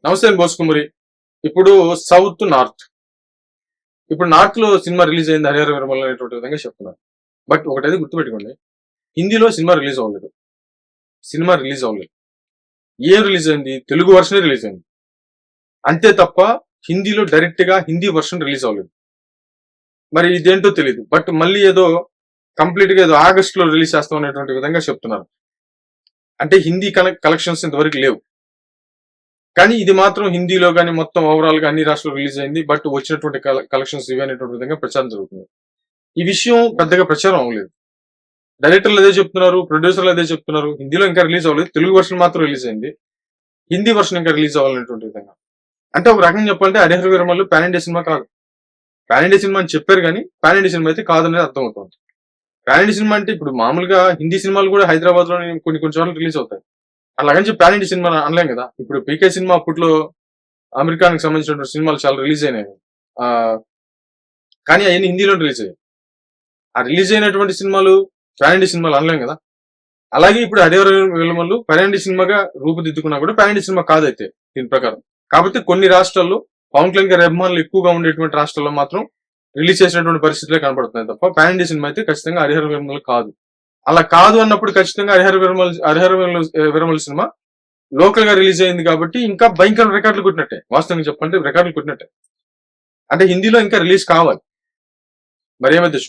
నమస్తే బోసుకుమరి. ఇప్పుడు south north. ఇప్పుడు నార్త్ లో సినిమా రిలీజ్ అయింది హరిహర విరమల అనేటువంటి విధంగా చెప్తున్నారు. బట్ ఒకటైతే గుర్తుపెట్టుకోండి, హిందీలో సినిమా రిలీజ్ అవ్వలేదు. ఏం రిలీజ్ అయింది? తెలుగు వర్షనే రిలీజ్ అయింది అంతే తప్ప హిందీలో డైరెక్ట్ గా హిందీ వర్షన్ రిలీజ్ అవ్వలేదు. మరి ఇదేంటో తెలియదు. బట్ మళ్ళీ ఏదో కంప్లీట్ గా ఏదో ఆగస్ట్ లో రిలీజ్ చేస్తాం అనేటువంటి విధంగా చెప్తున్నారు. అంటే హిందీ కలెక్షన్స్ ఇంతవరకు లేవు. కానీ ఇది మాత్రం హిందీలో కానీ మొత్తం ఓవరాల్ గా అన్ని రాష్ట్రాలు రిలీజ్ అయింది. బట్ వచ్చినటువంటి కలెక్షన్స్ ఇవి అనేటువంటి విధంగా ప్రచారం జరుగుతుంది. ఈ విషయం పెద్దగా ప్రచారం అవ్వలేదు. డైరెక్టర్లు అదే చెప్తున్నారు, ప్రొడ్యూసర్లు అదే చెప్తున్నారు. హిందీలో ఇంకా రిలీజ్ అవ్వలేదు, తెలుగు వర్షన్ మాత్రం రిలీజ్ అయింది. హిందీ వర్షన్ ఇంకా రిలీజ్ అవ్వాలనేటువంటి విధంగా. అంటే ఒక రకంగా చెప్పాలంటే Harihara Veeramallu pan India cinema కాదు. పాన్ ఇండియా సినిమా అని చెప్పారు కానీ పాన్ ఇండియా సినిమా అయితే కాదనేది అర్థమవుతుంది. పాన్ ఇండియా సినిమా అంటే ఇప్పుడు మామూలుగా హిందీ సినిమాలు కూడా హైదరాబాద్ లో కొన్ని చోట్ల రిలీజ్ అవుతాయి. అలాగని చెప్పి పాన్ ఇండియా సినిమా అనలేం కదా. ఇప్పుడు పీకే సినిమా అప్పట్లో అమెరికానికి సంబంధించిన సినిమాలు చాలా రిలీజ్ అయినాయి. కానీ అవన్నీ హిందీలో రిలీజ్ అయ్యాయి. ఆ రిలీజ్ అయినటువంటి సినిమాలు పాన్ ఇండియా సినిమాలు అనలేం కదా. అలాగే ఇప్పుడు హరిహర వీరమల్లు పాన్ ఇండియా సినిమాగా రూపుదిద్దుకున్నా కూడా పాన్ ఇండియా సినిమా కాదైతే దీని ప్రకారం. కాబట్టి కొన్ని రాష్ట్రాల్లో పవన్ కళ్యాణ్ గారి అభిమానులు ఎక్కువగా ఉండేటువంటి రాష్ట్రాల్లో మాత్రం రిలీజ్ చేసినటువంటి పరిస్థితులే కనబడుతున్నాయి తప్ప పాన్ ఇండియా సినిమా అయితే ఖచ్చితంగా హరిహర వీరమల్లు కాదు. అలా కాదు అన్నప్పుడు ఖచ్చితంగా హరిహర వీరమల్లు సినిమా లోకల్ గా రిలీజ్ అయింది కాబట్టి ఇంకా భయంకర రికార్డులు కొట్టినట్టే. వాస్తవంగా చెప్పంటే రికార్డులు కొట్టినట్టే. అంటే హిందీలో ఇంకా రిలీజ్ కావాలి. మరి ఏమైతే